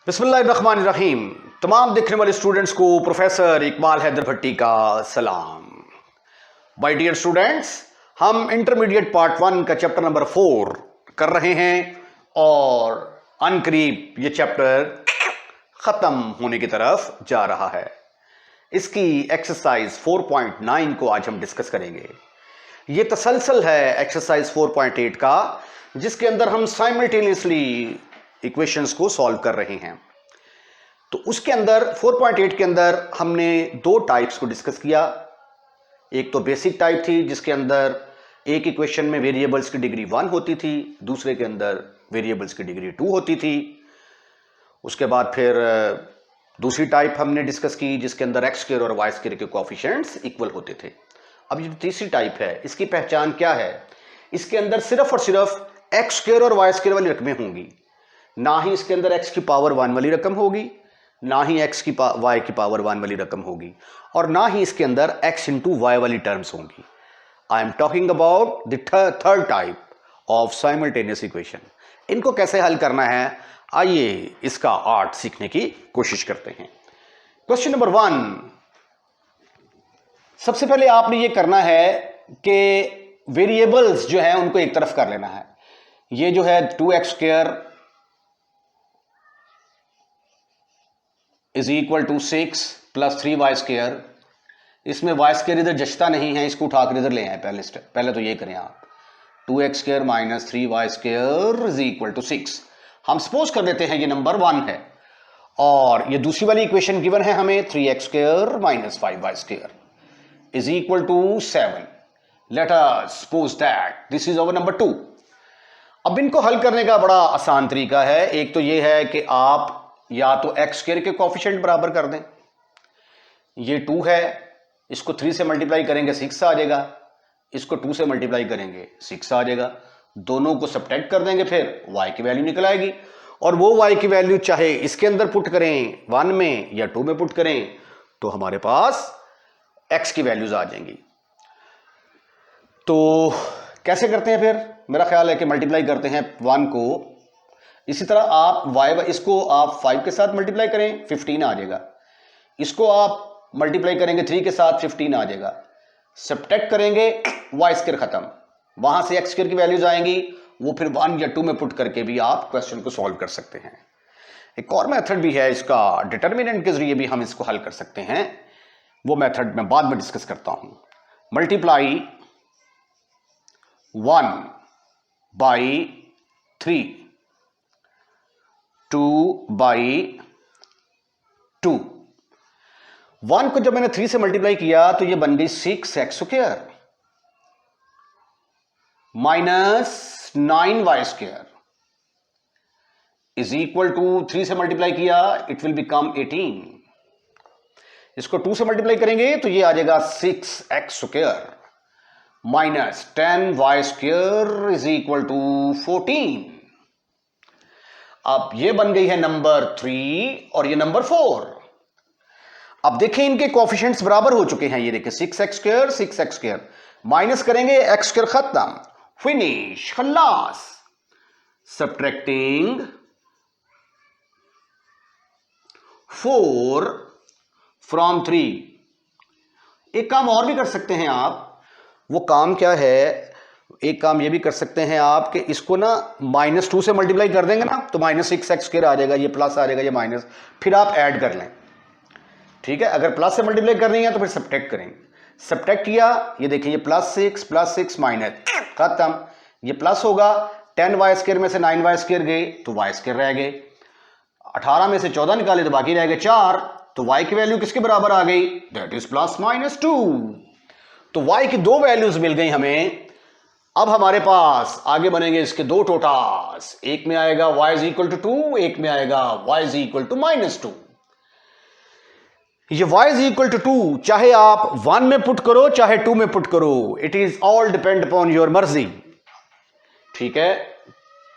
बिस्मिल्लाहिर्रहमानिर्रहीम। तमाम देखने वाले स्टूडेंट्स को प्रोफेसर इकबाल हैदर भट्टी का सलाम। माय डियर स्टूडेंट्स, हम इंटरमीडिएट पार्ट 1 का चैप्टर नंबर 4 कर रहे हैं और अनकरीब ये चैप्टर खत्म होने की तरफ जा रहा है। इसकी एक्सरसाइज 4.9 को आज हम डिस्कस करेंगे। ये तसलसल है एक्सरसाइज 4.8 का, जिसके अंदर हम साइमल्टेनियसली इक्वेशंस को सॉल्व कर रहे हैं। तो उसके अंदर 4.8 के अंदर हमने दो टाइप्स को डिस्कस किया। एक तो बेसिक टाइप थी जिसके अंदर एक इक्वेशन में वेरिएबल्स की डिग्री 1 होती थी, दूसरे के अंदर वेरिएबल्स की डिग्री 2 होती थी। उसके बाद फिर दूसरी टाइप हमने डिस्कस की जिसके अंदर एक्स स्क्वायर और वाई स्क्वायर के कोएफिशिएंट्स इक्वल होते थे। अब ये तीसरी टाइप है, इसकी पहचान क्या है? इसके अंदर सिर्फ और सिर्फ एक्स स्क्वायर और वाई स्क्वायर वाली रकमें होंगी, ना ही इसके अंदर एक्स की पावर 1 वाली रकम होगी, ना ही एक्स की वाई की पावर 1 वाली रकम होगी, और ना ही इसके अंदर एक्स इंटू वाई वाली टर्म्स होंगी। I am talking about the third type of simultaneous equation. इनको कैसे हल करना है, आइए इसका आर्ट सीखने की कोशिश करते हैं। क्वेश्चन नंबर 1, सबसे पहले आपने ये करना है कि वेरिएबल्स जो है उनको एक तरफ कर लेना है। ये जो है 2x square is equal to 6 plus 3y square, इसमें y स्क्वायर इधर जचता नहीं है, इसको उठाकर इधर ले आए। पहले तो ये करें आप, 2x square minus 3y square is equal to 6। हम सपोज कर लेते हैं ये नंबर 1 है, और ये दूसरी वाली इक्वेशन गिवन है हमें 3x square minus 5y square is equal to 7। Let us suppose that this is our number 2। अब इनको हल करने का बड़ा आसान तरीका है। एक तो ये है कि आप या तो एक्स स्क्वायर के कोएफिशिएंट बराबर कर दें। ये 2 है, इसको 3 से मल्टीप्लाई करेंगे 6 आ जाएगा, इसको 2 से मल्टीप्लाई करेंगे 6 आ जाएगा। दोनों को सब्ट्रैक्ट कर देंगे, फिर y की वैल्यू निकल आएगी। और वो y की वैल्यू चाहे इसके अंदर पुट करें 1 में या 2 में पुट करें, तो हमारे पास x की वैल्यूज आ जाएंगी। तो कैसे करते हैं फिर? मेरा ख्याल है कि मल्टीप्लाई करते हैं 1 को, इसी तरह आप y इसको आप 5 के साथ मल्टीप्लाई करें 15 आ जाएगा, इसको आप मल्टीप्लाई करेंगे 3 के साथ 15 आ जाएगा। सब्ट्रैक्ट करेंगे y स्क्वायर खत्म, वहां से x स्क्वायर की वैल्यूज आएंगी, वो फिर 1 या 2 में पुट करके भी आप क्वेश्चन को सॉल्व कर सकते हैं। एक और मेथड भी है इसका, डिटर्मिनेंट के जरिए भी हम इसको हल कर सकते हैं। वो मेथड मैं बाद में डिस्कस करता हूं। Multiply 1 by 3, 2 by 2। 1 को जब मैंने 3 से मल्टीप्लाई किया तो ये बन गई 6x square minus 9y square is equal to 3 से मल्टीप्लाई किया, इट विल बिकम 18। इसको 2 से मल्टीप्लाई करेंगे तो ये आ जाएगा 6x square minus 10y square is equal to 14। अब ये बन गई है नंबर 3 और ये नंबर 4। अब देखें इनके कोएफिशिएंट्स बराबर हो चुके हैं। ये देखिए 6x square 6x square, minus करेंगे x स्क्वायर खत्म, फिनिश, खल्लास। Subtracting 4 from 3। एक काम और भी कर सकते हैं आप। वो काम क्या है? एक काम ये भी कर सकते हैं आप कि इसको ना -2 से मल्टीप्लाई कर देंगे ना, तो -6x स्क्वायर आ जाएगा, ये प्लस आ जाएगा, ये माइनस, फिर आप ऐड कर लें। ठीक है, अगर प्लस से मल्टीप्लाई करनी है तो फिर सब्ट्रैक्ट करेंगे। सब्ट्रैक्ट किया, ये देखिए ये +6 माइनस खत्म, ये प्लस होगा। 10y स्क्वायर में से 9y स्क्वायर गए तो y स्क्वायर रह गए, 18 में से 14 निकाले तो बाकी रह गए 4। तो y की वैल्यू किसके बराबर आ गई? That is +-2। तो y की दो वैल्यूज मिल गई हमें। अब हमारे पास आगे बनेंगे इसके दो टोटास, एक में आएगा y इज इक्वल टू 2, एक में आएगा y इज इक्वल टू -2। ये y इज इक्वल टू 2 चाहे आप 1 में पुट करो चाहे 2 में पुट करो, it is all depend upon your मर्जी। ठीक है,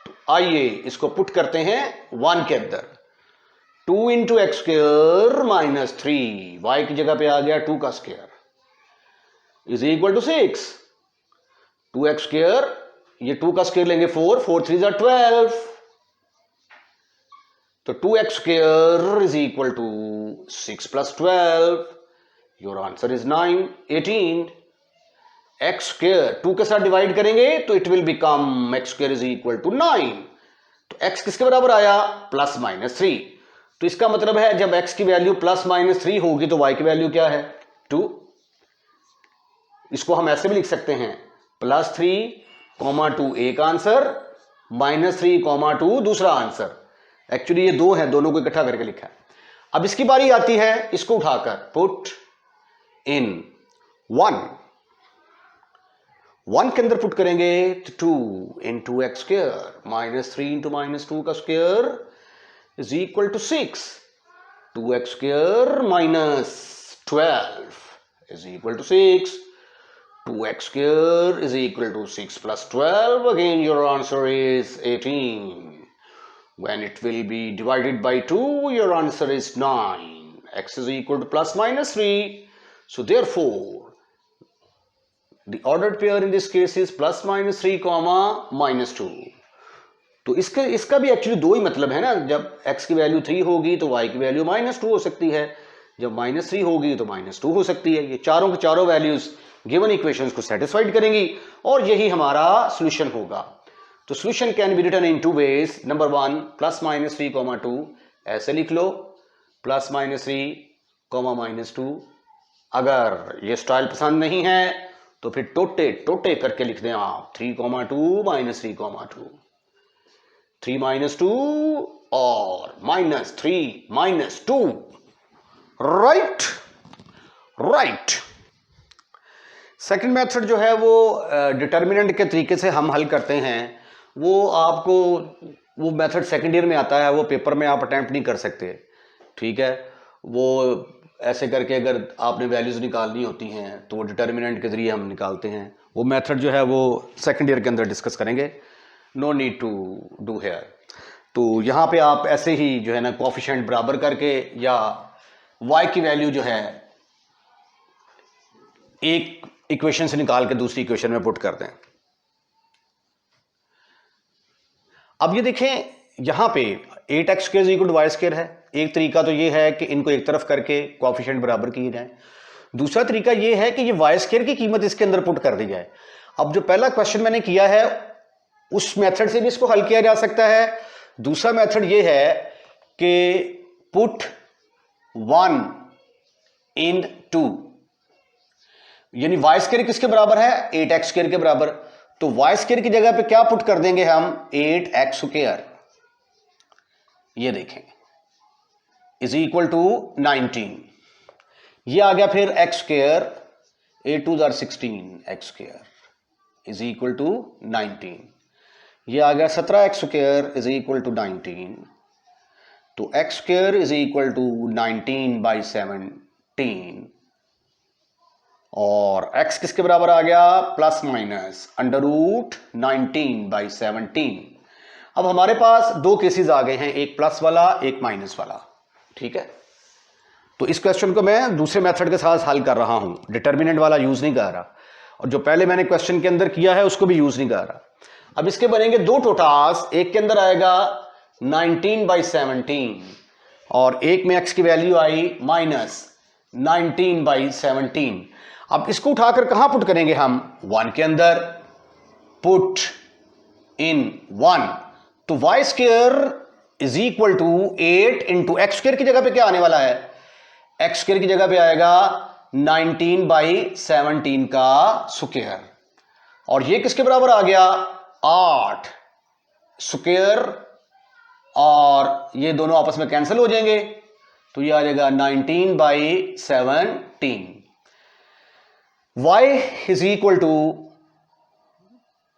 तो आइए इसको पुट करते हैं 1 के अंदर। 2 into x square minus 3, y की जगह पे आ गया 2 का square is equal to 6। 2x square, ये 2 का स्क्वायर लेंगे 4, 4 3 12, तो 2x square is equal to 6 plus 12, your answer is 9, 18। x square 2 के साथ डिवाइड करेंगे तो it will become x square is equal to 9। तो x किसके बराबर आया? Plus minus 3। तो इसका मतलब है जब x की वैल्यू प्लस माइनस 3 होगी तो y की वैल्यू क्या है? 2। इसको हम ऐसे भी लिख सकते हैं, प्लस 3, 2 एक आंसर, माइनस 3, 2 दूसरा आंसर। एक्चुअली ये दो है, दोनों को इकट्ठा करके लिखा है। अब इसकी बारी आती है इसको उठाकर, पुट इन 1 के अंदर पुट करेंगे तो 2 into x square minus 3 into minus 2 का square is equal to 6, 2x square minus 12 is equal to 6, 2x square is equal to 6 plus 12. Again, your answer is 18. When it will be divided by 2, your answer is 9. X is equal to plus minus 3. So, therefore, the ordered pair in this case is plus minus 3, minus 2. तो इसका भी actually दो ही मतलब है ना। जब x की वैल्यू 3 होगी तो y की वैल्यू -2 हो सकती है, जब -3 होगी तो -2 हो सकती है। ये चारों के चारों वैल्यूज गिवन इक्वेशंस को सेटिस्फाइड करेंगी और यही हमारा सॉल्यूशन होगा। तो solution can be written in 2 वेज। नंबर 1 प्लस माइनस 3, 2 ऐसे लिख लो, प्लस माइनस 3, -2। अगर ये स्टाइल पसंद नहीं है तो फिर टोटे करके लिख दें आप, 3, 2 -3, 2, 3 -2 और -3 -2। राइट। सेकंड मेथड जो है वो डिटर्मिनेंट के तरीके से हम हल करते हैं। वो आपको वो मेथड सेकंड ईयर में आता है, वो पेपर में आप अटेम्प्ट नहीं कर सकते, ठीक है। वो ऐसे करके अगर आपने वैल्यूज निकालनी होती हैं तो वो डिटर्मिनेंट के जरिए हम निकालते हैं। वो मेथड जो है वो सेकंड ईयर के अंदर डिस्कस करेंगे, no need to do here. तो यहाँ पे आप ऐसे ही जो है ना कोएफिशिएंट बराबर करके या y की वैल्यू जो है एक इक्वेशन से निकाल के दूसरी इक्वेशन में पुट कर दें। अब ये देखें यहां पे 8x square equal to y square है। एक तरीका तो ये है कि इनको एक तरफ करके कोएफिशिएंट बराबर किए जाए। दूसरा तरीका ये है कि ये y स्क्वायर की कीमत इसके अंदर पुट कर दी जाए। अब जो पहला क्वेश्चन मैंने किया है उस मेथड से भी इसको हल किया जा सकता है। दूसरा मेथड ये है कि पुट 1 इन 2, यानी y स्क्वायर किसके बराबर है? 8x स्क्वायर के बराबर। तो y स्क्वायर की जगह पे क्या पुट कर देंगे हम? 8x square. ये देखें इज इक्वल टू 19। ये आ गया फिर x square, 8 2 16 x square is equal to 19। ये आ गया 17x square is equal to 19। तो x square is equal to 19/17 और x किसके बराबर आ गया? Plus minus √19/17। अब हमारे पास दो केसेस आ गए हैं, एक प्लस वाला एक माइनस वाला, ठीक है। तो इस क्वेश्चन को मैं दूसरे मेथड के साथ हल कर रहा हूं, डिटर्मिनेंट वाला यूज नहीं कर रहा, और जो पहले मैंने क्वेश्चन के अंदर किया है उसको भी यूज नहीं कर रहा। अब इसके बनेंगे दो टोटास, एक के अंदर आएगा 19/17 और एक में x की वैल्यू आई -19/17। अब इसको उठाकर कहां पुट करेंगे हम? 1 के अंदर, पुट इन 1। तो y square is equal to 8 into x square की जगह पे क्या आने वाला है? x स्क्वायर की जगह पे आएगा 19/17 का स्क्वायर, और ये किसके बराबर आ गया? 8 स्क्वायर, और ये दोनों आपस में कैंसिल हो जाएंगे तो ये आ जाएगा 19/17। y इज इक्वल टू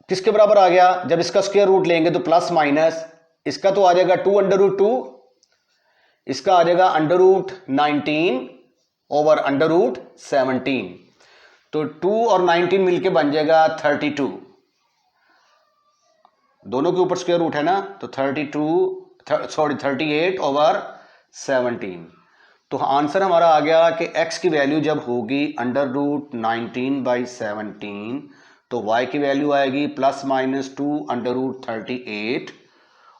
किसके बराबर आ गया? जब इसका स्क्वायर रूट लेंगे तो प्लस माइनस, इसका तो आ जाएगा 2√2, इसका आ जाएगा √19/√17। तो 2 और 19 मिलके बन जाएगा 32। दोनों के ऊपर स्क्वायर रूट है ना, तो 38/17। तो आंसर हमारा आ गया कि x की वैल्यू जब होगी √19/17 तो y की वैल्यू आएगी ±2 √38,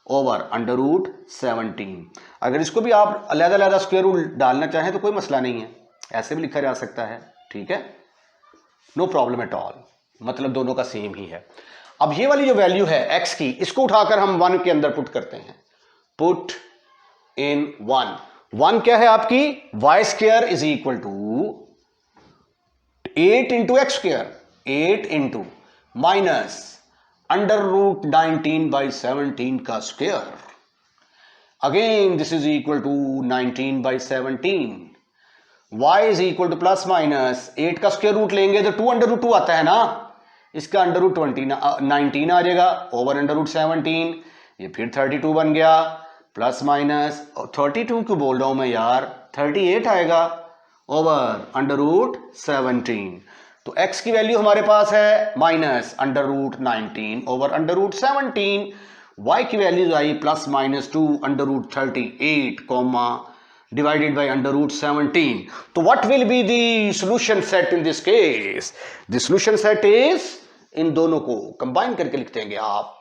ओवर अंडर रूट 17। अगर इसको भी आप अलग-अलग स्क्वायर रूट डालना चाहें तो कोई मसला नहीं है, ऐसे भी लिखा जा सकता है, ठीक है, नो प्रॉब्लम एट ऑल, मतलब दोनों का सेम ही है। अब ये वाली जो वैल्यू है x की, इसको उठाकर हम 1 के अंदर पुट करते हैं, पुट इन 1 क्या है आपकी, y square is equal to 8 into x square, 8 into minus under root 19/17 का square, again this is equal to 19/17, y is equal to plus minus 8 का स्क्वायर रूट लेंगे तो 2 अंडर रूट 2 आता है ना, इसका अंडर रूट 19 आ जाएगा ओवर अंडर रूट 17, ये फिर 32 बन गया, प्लस माइनस 32 क्यों बोल रहा हूं मैं यार, 38 आएगा ओवर अंडर रूट 17। तो x की वैल्यू हमारे पास है minus under root 19 over under root 17, y की वैल्यू आई plus minus 2 under root 38 comma divided by under root 17. तो what will be the solution set in this case? The solution set is, इन दोनों को combine करके लिख देंगे आप,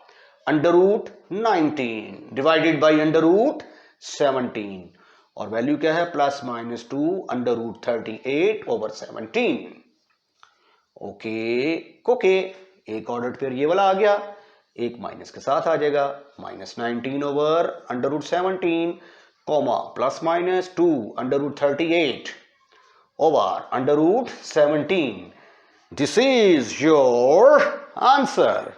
under root 19 divided by under root 17, और वैल्यू क्या है, plus minus 2 under root 38 over 17। Okay, एक ऑर्डर पेयर ये वाला आ गया, एक माइनस के साथ आ जाएगा, minus 19 over under root 17 comma plus minus 2 under root 38 over under root 17। This is your answer.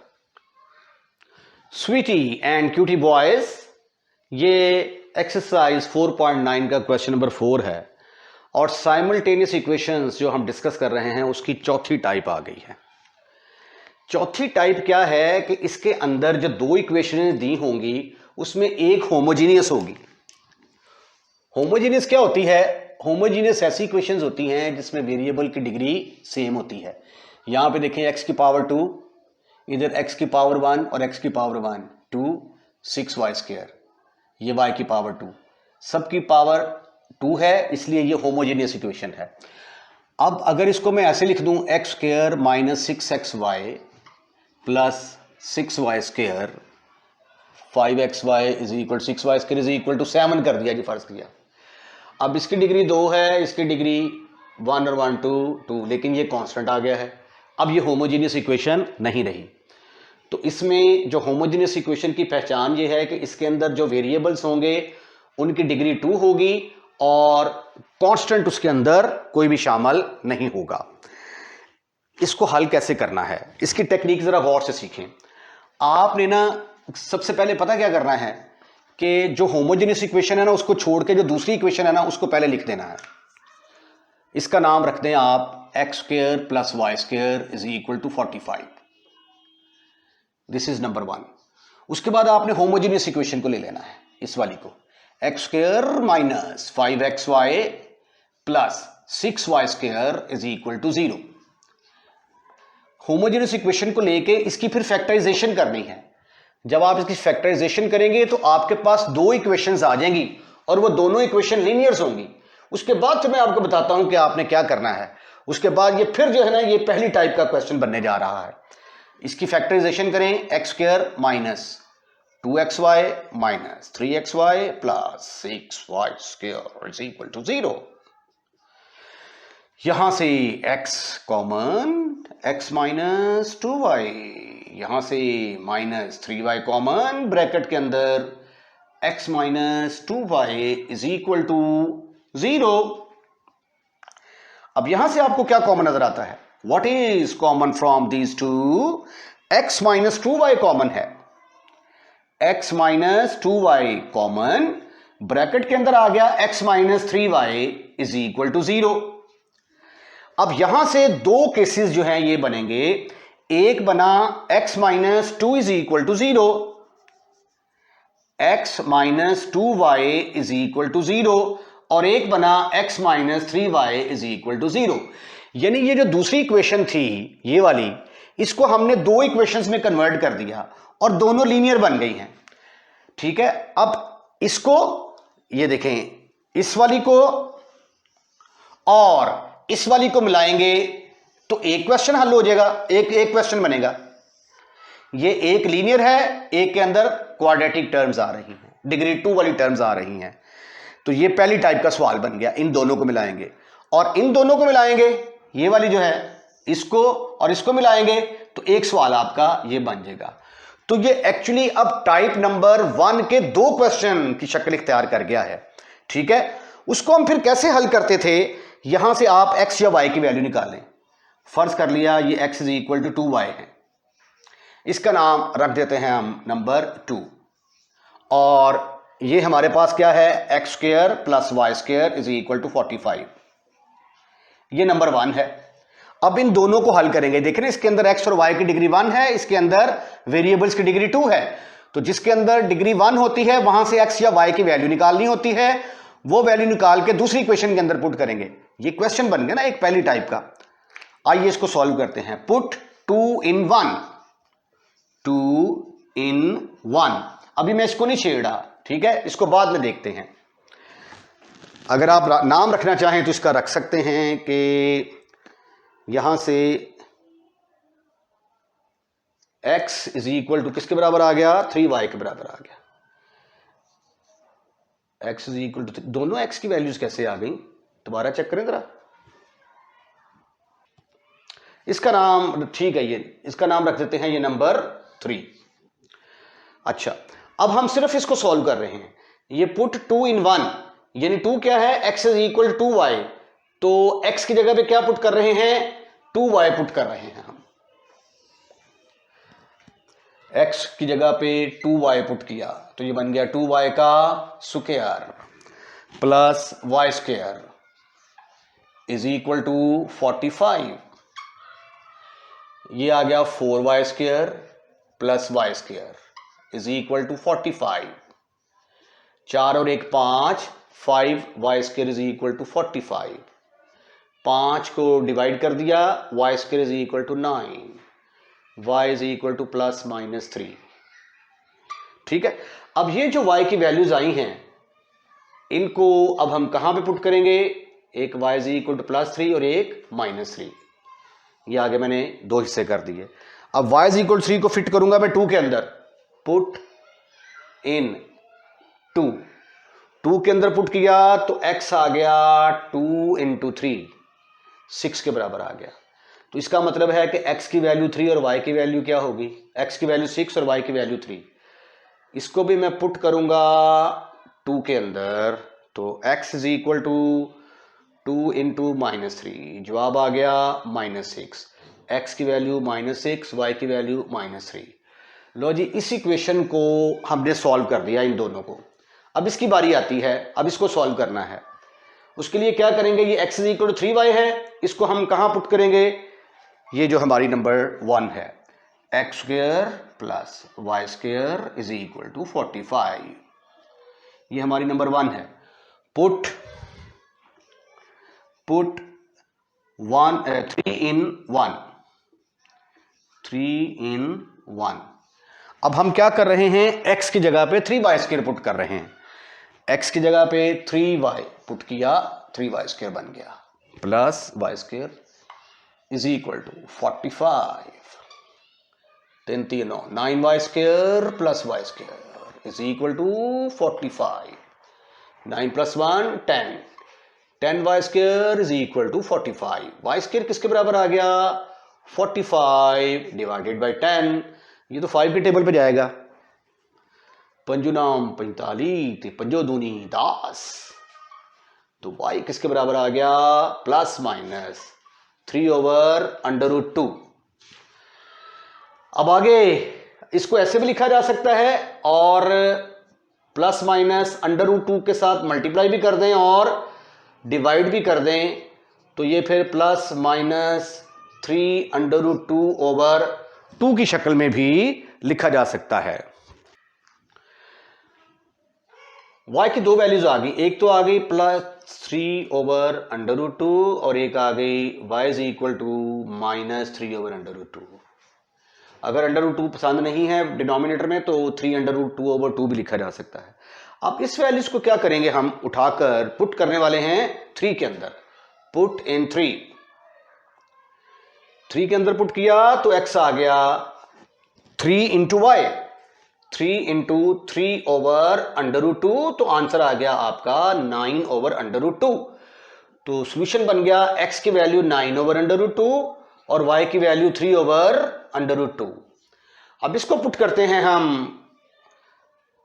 Sweetie and cutie boys, ये एक्सरसाइज 4.9 का क्वेश्चन नंबर 4 है, और साइमल्टेनियस इक्वेशंस जो हम डिस्कस कर रहे हैं उसकी चौथी टाइप आ गई है। चौथी टाइप क्या है कि इसके अंदर जो दो इक्वेशंस दी होंगी उसमें एक होमोजीनियस होगी। होमोजीनियस क्या होती है, होमोजीनियस ऐसी इक्वेशंस होती हैं जिसमें वेरिएबल की डिग्री सेम होती है। यहां पे देखें x की पावर 2, इधर x की पावर 1 और x की पावर 1 2, 6y स्क्वायर, ये y की पावर 2, सबकी पावर 2 है, इसलिए ये होमोजीनियस इक्वेशन है। अब अगर इसको मैं ऐसे लिख दूं, x स्क्वायर माइनस 6xy प्लस 6y square 5xy is equal 6y square is equal to 7 कर दिया जी, फर्ज किया। अब इसकी डिग्री 2 है, इसकी डिग्री 1 और 1 2, लेकिन ये कांस्टेंट आ गया है। अब ये होमोजीनियस इक्वेशन नहीं रही। तो इसमें जो होमोजीनियस इक्वेशन की पहचान ये है कि इसके अंदर जो वेरिएबल्स होंगे उनकी डिग्री 2 होगी और कांस्टेंट उसके अंदर कोई भी शामिल नहीं होगा। इसको हल कैसे करना है, इसकी टेक्निक जरा गौर से सीखें। आपने ना सबसे पहले पता क्या करना है कि जो होमोजेनियस इक्वेशन है ना उसको छोड़ के जो दूसरी इक्वेशन है ना उसको पहले लिख देना है। इसका नाम रख दें आप x square plus y square is equal to 45। This is number 1। उसके बाद आपने होमोजेनियस इक्वेशन को ले लेना है, इस वाली को, x square minus 5xy plus 6y square is equal to 0। Homogeneous equation को लेके इसकी फिर फैक्टराइजेशन करनी है। जब आप इसकी फैक्टराइजेशन करेंगे तो आपके पास दो इक्वेशंस आ जाएंगी और वो दोनों इक्वेशन लीनियर्स होंगी। उसके बाद तो मैं आपको बताता हूं कि आपने क्या करना है। उसके बाद ये फिर जो है ना ये पहली टाइप का क्वेश्चन बनने जा रहा है। इसकी फैक्टराइजेशन करें, x square minus 2xy minus 3xy plus 6y square is equal to 0। यहां से x common, x minus 2y, यहां से माइनस 3y कॉमन, ब्रैकेट के अंदर x minus 2y is equal to 0। अब यहां से आपको क्या कॉमन नजर आता है, what is common from these two, x minus 2y common है, x minus 2y common, bracket के अंदर आ गया x minus 3y is equal to 0। अब यहां से दो केसेस जो हैं ये बनेंगे, एक बना x minus 2 is equal to 0, x minus 2y is equal to 0, और एक बना x minus 3y is equal to 0। यानी ये जो दूसरी इक्वेशन थी ये वाली, इसको हमने दो इक्वेशंस में कन्वर्ट कर दिया और दोनों लीनियर बन गई हैं। ठीक है, अब इसको ये देखें, इस वाली को और इस वाली को मिलाएंगे तो एक क्वेश्चन हल हो जाएगा, एक क्वेश्चन बनेगा। ये एक लीनियर है, एक के अंदर क्वाड्रेटिक टर्म्स आ रही हैं, डिग्री 2 वाली टर्म्स आ रही हैं। तो ये पहली टाइप का सवाल बन गया। इन दोनों को मिलाएंगे और इन दोनों को मिलाएंगे, ये वाली जो है इसको और इसको मिलाएंगे तो एक सवाल आपका ये बन जाएगा। तो ये एक्चुअली अब टाइप नंबर 1 के 2 क्वेश्चन की शक्ल इख्तियार कर गया है। ठीक है, उसको हम फिर कैसे हल करते थे, यहां से आप x या y की वैल्यू निकालें। फर्ज कर लिया ये x is equal to 2y है, इसका नाम रख देते हैं हम नंबर 2, और ये हमारे पास क्या है, x square plus y square is equal to 45, ये नंबर 1 है। अब इन दोनों को हल करेंगे। देख रहे हैं इसके अंदर x और y की डिग्री 1 है, इसके अंदर वेरिएबल्स की डिग्री 2 है। तो जिसके अंदर डिग्री 1 होती है वहां से x या y की वैल्यू निकालनी होती है, वो वैल्यू निकाल के दूसरी इक्वेशन के अंदर पुट करेंगे। ये क्वेश्चन बन गया ना एक पहली टाइप का। आइए इसको सॉल्व करते हैं। Put 2 in 1, 2 in 1। अभी मैं इसको नहीं छेड़ा, ठीक है, इसको बाद में देखते हैं। अगर आप नाम रखना चाहें तो इसका रख सकते हैं कि यहां से x इज इक्वल टू किसके बराबर आ गया, 3y के बराबर आ गया। x इज इक्वल टू, दोनों x की वैल्यूज कैसे आ गई, दोबारा चेक करें जरा। इसका नाम ठीक है, ये इसका नाम रख देते हैं ये नंबर 3। अच्छा, अब हम सिर्फ इसको सॉल्व कर रहे हैं। ये पुट 2 in 1 यानी 2 क्या है, x is equal to 2y, तो x की जगह पे क्या पुट कर रहे हैं, 2y पुट कर रहे हैं हम। x की जगह पे 2y पुट किया तो ये बन गया 2y का square plus y square is equal to 45। ये आ गया 4y square plus y square is equal to 45। 4 और 1 5, 5y square is equal to 45। 5 को डिवाइड कर दिया, y square is equal to 9, y is equal to plus minus 3। ठीक है, अब ये जो y की वैल्यूज आई हैं इनको अब हम कहां पे पुट करेंगे, एक y is equal to plus 3 और एक माइनस 3। ये आगे मैंने 2 हिस्से कर दिए। अब y इज इक्वल 3 को फिट करूंगा मैं 2 के अंदर, पुट इन 2, 2 के अंदर पुट किया तो x आ गया 2 इंटू 3, 6 के बराबर आ गया। तो इसका मतलब है कि x की वैल्यू 3 और y की वैल्यू क्या होगी, x की वैल्यू 6 और y की वैल्यू 3। इसको भी मैं पुट करूंगा 2 के अंदर तो x is equal to 2 into minus 3, जवाब आ गया -6। x की वैल्यू -6, y की वैल्यू -3। लो जी, इस इक्वेशन को हमने सॉल्व कर दिया इन दोनों को। अब इसकी बारी आती है, अब इसको सॉल्व करना है। उसके लिए क्या करेंगे, ये x is equal to 3y है, इसको हम कहां पुट करेंगे, ये जो हमारी नंबर 1 है, x square plus y square is equal to 45। ये हमारी नंबर 1 है। Put 3 in 1, 3 in 1। अब हम क्या कर रहे हैं, x की जगह पे 3y स्क्वायर पुट कर रहे हैं। x की जगह पे 3y पुट किया, 3y स्क्वायर बन गया plus y square is equal to 45। 3 3 9, 9y square plus y square is equal to 45। 9 plus 1 10, 10y square is equal to 45। y square किसके बराबर आ गया, 45 डिवाइडेड बाई 10। ये तो 5 के टेबल पे जाएगा। 5 नाम 45, 5 दूनी 10, तो y किसके बराबर आ गया, plus minus 3 over under root 2। अब आगे इसको ऐसे भी लिखा जा सकता है और प्लस माइनस अंडर रूट 2 के साथ मल्टीप्लाई भी कर दें और डिवाइड भी कर दें, तो ये फिर plus minus 3 under root 2 over 2 की शक्ल में भी लिखा जा सकता है। y की 2 वैल्यूज आ गई, एक तो आ गई प्लस 3 ओवर अंडर रूट 2 और एक आ गई y is equal to minus 3 over under root 2। अगर अंडर रूट 2 पसंद नहीं है डिनोमिनेटर में तो 3 अंडर रूट 2 ओवर 2 भी लिखा जा सकता है। अब इस वैल्यूज को क्या करेंगे, हम उठाकर पुट करने वाले हैं 3 के अंदर। पुट इन 3 के अंदर पुट किया तो x आ गया 3 into y, 3 into 3 over under root 2, तो आंसर आ गया आपका 9 ओवर अंडर रूट 2। तो सॉल्यूशन बन गया x की वैल्यू 9 ओवर अंडर रूट 2 और y की वैल्यू 3 ओवर अंडर रूट 2। अब इसको पुट करते हैं हम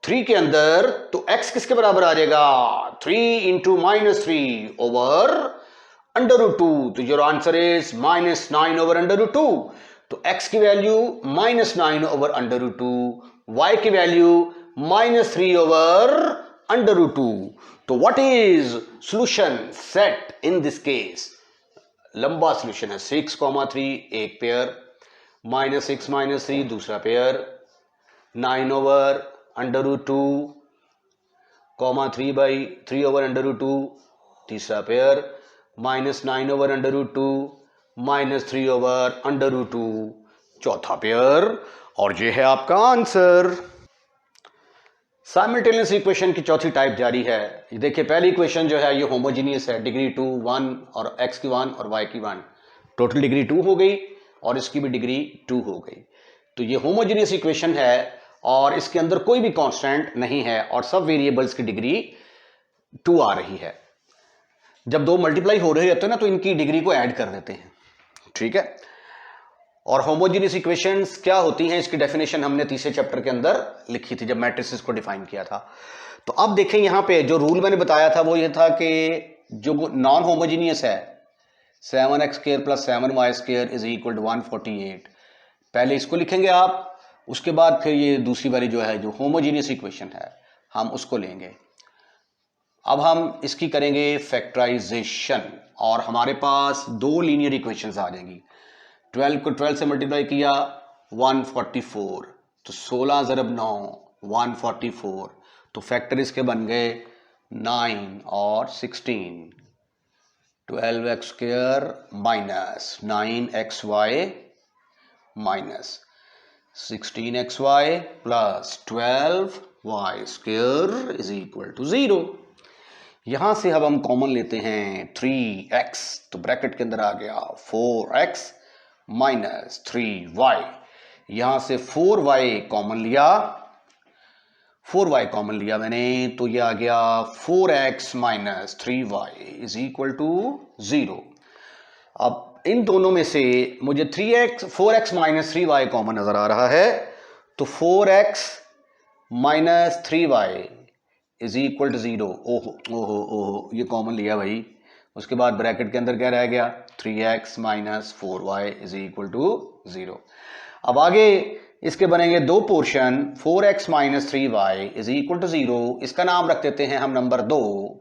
3 के अंदर, तो x किसके बराबर आ जाएगा, 3 into minus 3 over under root 2। तो your answer is minus 9 over under root 2। तो x की value minus 9 over under root 2, y की value minus 3 over under root 2। तो what is solution set in this case? लंबा solution है 6,3 एक pair, -6 - 3 दूसरा pair, 9 over under root 2, 3 over under root 2 तीसरा pair, -9 over under root 2, -3 over under root 2 चौथा pair, और ये है आपका आंसर। साइमल्टेनियस इक्वेशन की चौथी टाइप जारी है। ये देखिए पहली इक्वेशन जो है ये होमोजीनियस है, डिग्री 2 1 और x की 1 और y की 1, टोटल डिग्री 2 हो गई और इसकी भी डिग्री 2 हो गई। तो ये होमोजीनियस इक्वेशन है और इसके अंदर कोई भी कांस्टेंट नहीं है और सब वेरिएबल्स की डिग्री 2 आ रही है। जब दो मल्टीप्लाई हो रहे होते हैं ना तो इनकी डिग्री को ऐड कर देते हैं, ठीक है। और होमोजीनियस इक्वेशंस क्या होती हैं इसकी डेफिनेशन हमने तीसरे चैप्टर के अंदर लिखी थी जब मैट्रिसेस को डिफाइन किया था। तो अब देखें यहां पे जो रूल मैंने बताया था वो ये था कि जो नॉन होमोजीनियस है 7x² + 7y² = 148, पहले इसको लिखेंगे आप, उसके बाद फिर ये दूसरी वाली जो है जो होमोजीनियस इक्वेशन है हम उसको लेंगे। अब हम इसकी करेंगे फैक्टराइजेशन और हमारे पास दो लीनियर इक्वेशंस आ जाएंगी। 12 को 12 से मल्टीप्लाई किया 144, तो 16 × 9 144, तो फैक्टर इसके बन गए 9 और 16, 12x² minus 9xy minus 16xy plus 12y² = 0। यहां से अब हम कॉमन लेते हैं 3x, तो ब्रैकेट के अंदर आ गया 4x माइनस 3y, यहां से 4y कॉमन लिया, 4y कॉमन लिया मैंने, तो ये आ गया 4x माइनस 3y = 0। अब इन दोनों में से मुझे 4x माइनस 3y कॉमन नजर आ रहा है, तो 4x माइनस 3y = 0। ओहो ओहो ओहो, ये कॉमन लिया भाई। उसके बाद ब्रैकेट के अंदर क्या रह गया 3x माइनस 4y = 0। अब आगे इसके बनेंगे दो पोर्शन, 4x माइनस 3y = 0, इसका नाम रख देते हैं हम नंबर 2,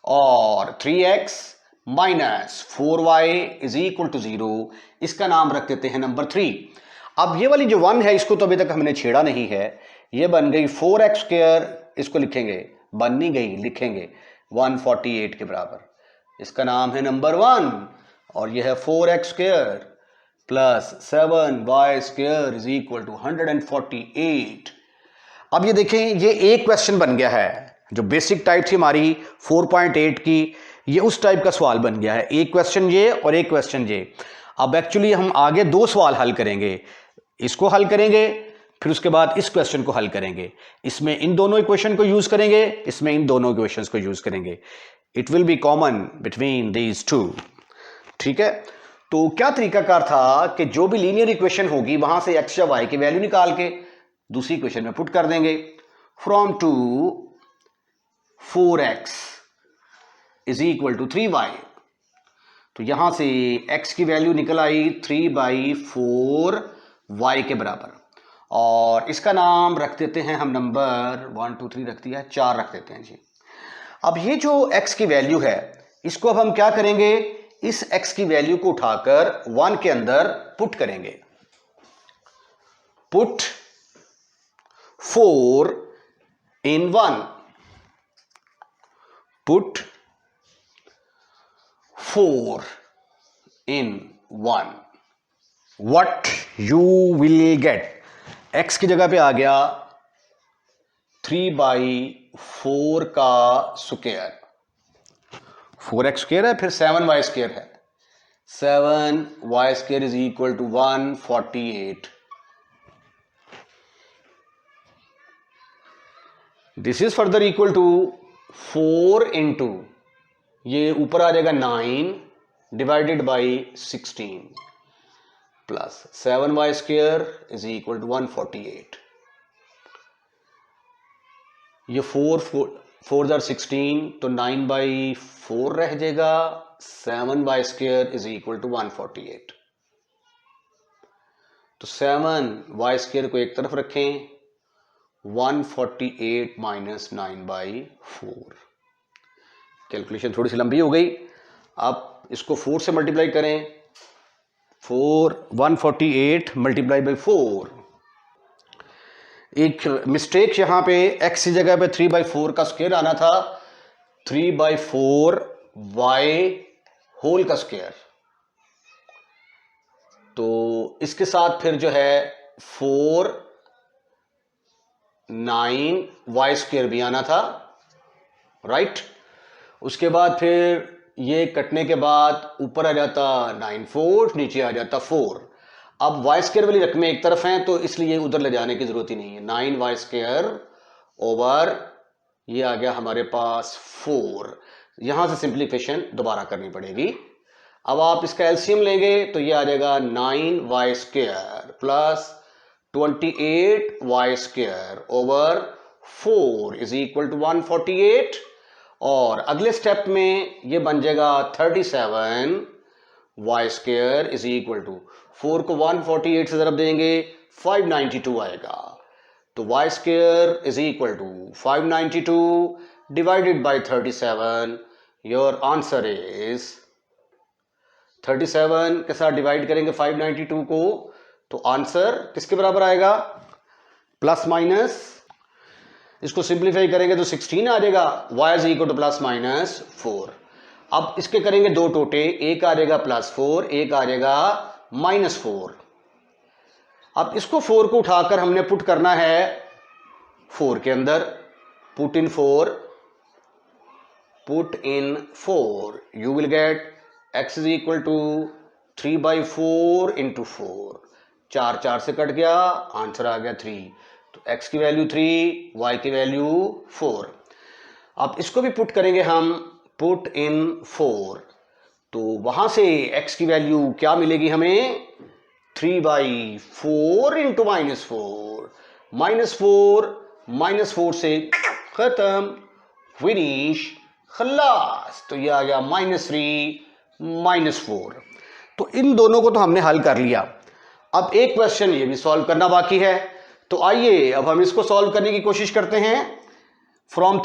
और 3x माइनस 4y = 0, इसका नाम रख देते हैं नंबर 3। अब ये वाली जो 1 है इसको तो अभी तक हमने छेड़ा नहीं है, ये बन गई 4x², इसको लिखेंगे, बन नहीं गई, लिखेंगे 148 के बराबर, इसका नाम है नंबर 1, और यह है 4x² प्लस 7y² = 148। अब ये देखें ये एक क्वेश्चन बन गया है, जो बेसिक टाइप थी हमारी 4.8 की, ये उस टाइप का सवाल बन गया है, एक क्वेश्चन ये और एक क्वेश्चन ये। अब एक्चुअली हम आगे दो सवाल हल करेंगे, इसको हल करेंगे फिर उसके बाद इस क्वेश्चन को हल करेंगे, इसमें इन दोनों इक्वेशन को यूज करेंगे, इसमें इन दोनों इक्वेशंस को यूज करेंगे, it will be common between these two, ठीक है। तो क्या तरीकाकार था कि जो भी लीनियर इक्वेशन होगी वहां से x या y की वैल्यू निकाल के दूसरी इक्वेशन में पुट कर देंगे। फ्रॉम टू 4x = 3y, तो यहां से x की वैल्यू निकल आई 3/4y के बराबर, और इसका नाम रख देते हैं हम नंबर 1 2 3 रख दिया, 4 रख देते हैं जी। अब ये जो x की वैल्यू है इसको अब हम क्या करेंगे, इस x की वैल्यू को उठाकर 1 के अंदर पुट करेंगे। Put 4 in 1, put 4 in 1, what you will get, x की जगह पे आ गया 3/4 का स्क्वायर, 4x² है फिर 7y² है, 7y² = 148, this is further equal to 4 into ये ऊपर आ जाएगा 9 डिवाइडेड बाई 16 प्लस 7y square is equal to 148. ये 4 जार 16 तो 9/4 रह जाएगा. 7y square is equal to 148. तो 7y स्क्वायर को एक तरफ रखें. 148 माइनस 9/4. कैलकुलेशन थोड़ी सी लंबी हो गई. आप इसको 4 से मल्टीप्लाई करें. 148 मल्टीप्लाई बाई 4. एक मिस्टेक यहां पे x की जगह पे 3/4 का स्क्वायर आना था. 3/4 y होल का स्क्वायर. तो इसके साथ फिर जो है 4 9y स्क्वायर भी आना था. राइट. उसके बाद फिर ये कटने के बाद ऊपर आ जाता 9/4, नीचे आ जाता 4. अब y स्क्वायर वाली रकमें एक तरफ हैं तो इसलिए उधर ले जाने की जरूरत ही नहीं है. 9y स्क्वायर ओवर ये आ गया हमारे पास 4. यहां से सिंप्लीफिकेशन दोबारा करनी पड़ेगी. अब आप इसका एलसीएम लेंगे तो ये आ जाएगा 9y square plus 28y square over 4 is equal to 148. और अगले स्टेप में ये बन जाएगा 37y square is equal to 4 को 148 से ज़रब देंगे 592 आएगा. तो y square is equal to 592 divided by 37. Your answer is 37 के साथ डिवाइड करेंगे 592 को तो आंसर किसके बराबर आएगा. प्लस माइनस इसको सिंप्लीफाई करेंगे तो 16 आ जाएगा. y is equal to plus minus 4. अब इसके करेंगे दो टोटे. एक आ जाएगा +4, एक आ जाएगा -4. अब इसको 4 को उठाकर हमने पुट करना है 4 के अंदर. Put in 4 you will get x is equal to 3/4 into 4. 4 से कट गया. आंसर आ गया 3. तो x की वैल्यू 3, y की वैल्यू 4. अब इसको भी पुट करेंगे हम. पुट इन 4 तो वहां से x की वैल्यू क्या मिलेगी हमें. 3/4 इंटू -4. -4 से खत्म. फिनिश. खलास. तो ये आ गया -3 -4. तो इन दोनों को तो हमने हल कर लिया. अब एक क्वेश्चन ये भी सॉल्व करना बाकी है. तो आइए अब हम इसको सॉल्व करने की कोशिश करते हैं. फ्रॉम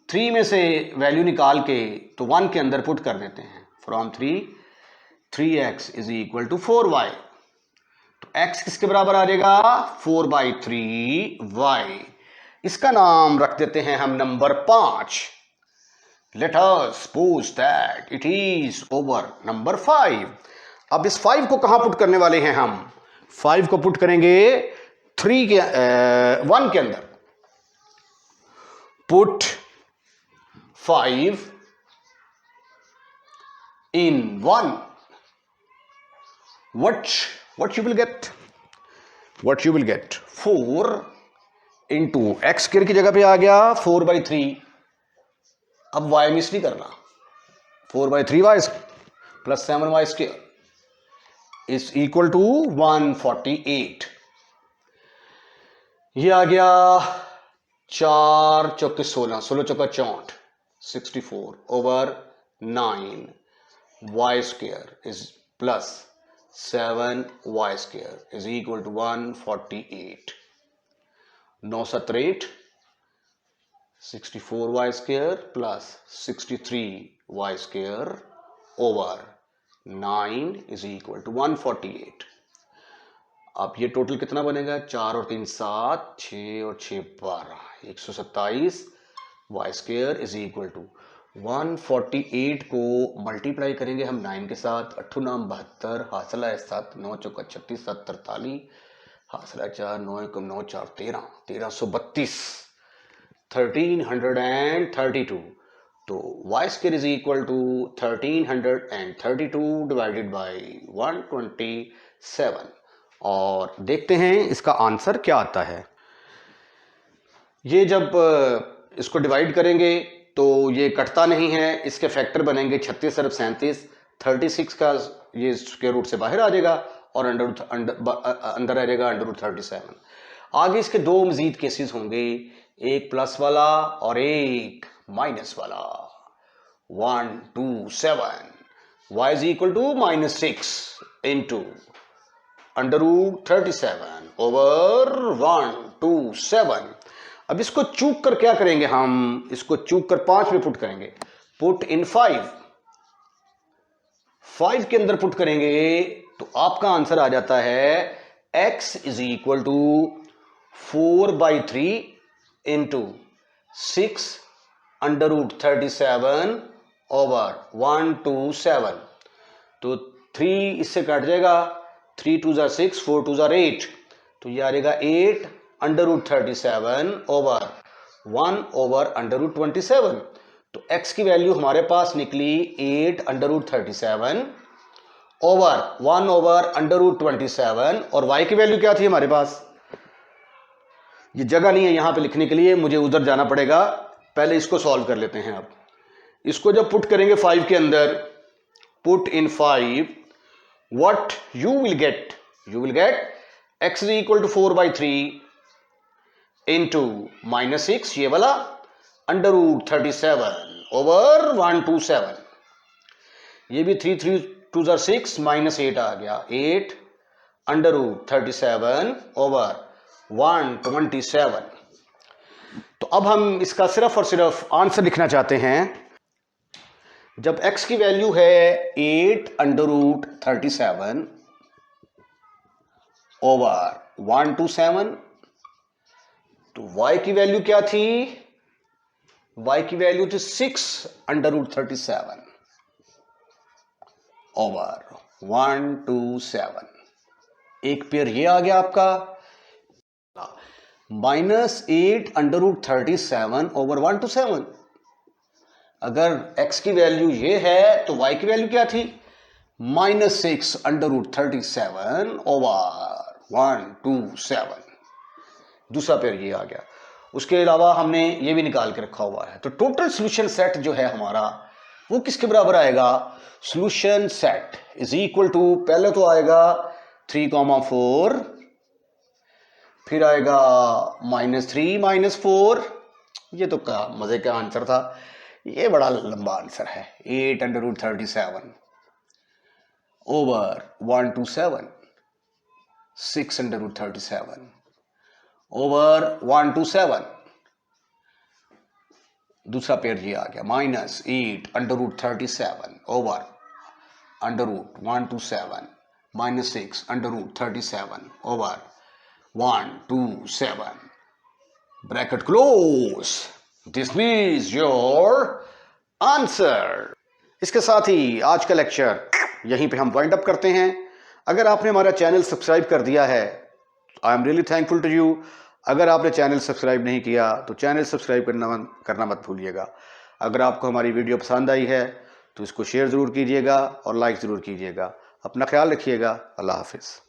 3 में से वैल्यू निकाल के तो 1 के अंदर पुट कर देते हैं. From 3x is equal to 4y. तो x किसके बराबर आ जाएगा 4/3y. इसका नाम रख देते हैं हम number 5. Late us suppose that it is over number 5. अब इस 5 को कहां पुट करने वाले हैं हम. 5 को पुट करेंगे 1 के अंदर. Put 5 in 1. What you will get? 4 into x square की जगह पे आ गया 4/3. अब y मिस नहीं करना. 4/3y plus 7y square is equal to 148. ये आ गया 4 चौके 16, 16 चौका 64, 64 over 9 y square is plus 7y square is equal to 148. 9 7 8 64y square plus 63y square over 9 is equal to 148. अब ये टोटल कितना बनेगा. 4 और 3 7, 6 और 6 12, 127 y square is equal to 148 को मल्टीप्लाई करेंगे हम 9 के साथ. 8 9 72, हासिला है 7, 9 चौका 36, 7 43, हासिला 4, 9 1 9 4 13, 1332, 1332. तो y square is equal to 1332 divided by 127. और देखते हैं इसका आंसर क्या आता है. ये जब इसको डिवाइड करेंगे तो ये कटता नहीं है, इसके फैक्टर बनेंगे 36 अरब 37, 36 का ये स्क्वायर रूट से बाहर आ जाएगा और अंदर आ जाएगा अंडर रूट 37। आगे इसके दो मजीद केसेस होंगे, एक प्लस वाला और एक माइनस वाला। 1 2 7 y is equal to -6 into under root 37 over 1 2 7। अब इसको चूक कर क्या करेंगे, हम इसको चूक कर 5 में पुट करेंगे, पुट इन 5 के अंदर पुट करेंगे तो आपका आंसर आ जाता है x is equal to 4/3 into 6 under root 37 over 1 2 7। तो 3 इससे कट जाएगा, 3 2 6, 4 2 8, तो ये आ जाएगा 8 under root 37 over 1 over under root 27। तो x की वैल्यू हमारे पास निकली 8 under root 37 over 1 over under root 27, और y की वैल्यू क्या थी हमारे पास, ये जगह नहीं है यहां पे लिखने के लिए, मुझे उधर जाना पड़ेगा, पहले इसको सॉल्व कर लेते हैं। अब इसको जब पुट करेंगे 5 के अंदर, put in 5, what you will get x is equal to 4/3 into -6 ये वाला अंडर रूट 37 ओवर 1 2 7। ये भी 3 3 2 6 -8 आ गया, 8 अंडर रूट 37 ओवर 127। तो अब हम इसका सिर्फ और सिर्फ आंसर लिखना चाहते हैं। जब x की वैल्यू है 8 अंडर रूट 37 ओवर 127, तो y की वैल्यू क्या थी, y की वैल्यू थी 6 अंडर रूट 37 ओवर 127। एक पेयर ये आ गया आपका, -8 अंडर रूट 37 ओवर 127। अगर x की वैल्यू ये है तो y की वैल्यू क्या थी, -6 अंडर रूट 37 ओवर 127। दूसरा पेयर ये आ गया। उसके अलावा हमने ये भी निकाल के रखा हुआ है। तो टोटल सॉल्यूशन सेट जो है हमारा वो किसके बराबर आएगा, solution set is equal to, पहले तो आएगा 3, 4, फिर आएगा -3 -4, ये तो का मजे का आंसर था, ये बड़ा लंबा आंसर है, 8 under root 37 over 127, 6 under root 37 over 127। दूसरा पेयर ये आ गया, -8 under root 37 over under root 127 -6 under root 37 over 127, bracket close, this is your answer. इसके साथ ही आज का लेक्चर यहीं पे हम वाइंड अप करते हैं। अगर आपने हमारा चैनल सब्सक्राइब कर दिया है, I am really thankful to you. अगर आपने चैनल सब्सक्राइब नहीं किया तो चैनल सब्सक्राइब करना मत भूलिएगा। अगर आपको हमारी वीडियो पसंद आई है तो इसको शेयर ज़रूर कीजिएगा और लाइक ज़रूर कीजिएगा। अपना ख्याल रखिएगा। अल्लाह हाफिज़।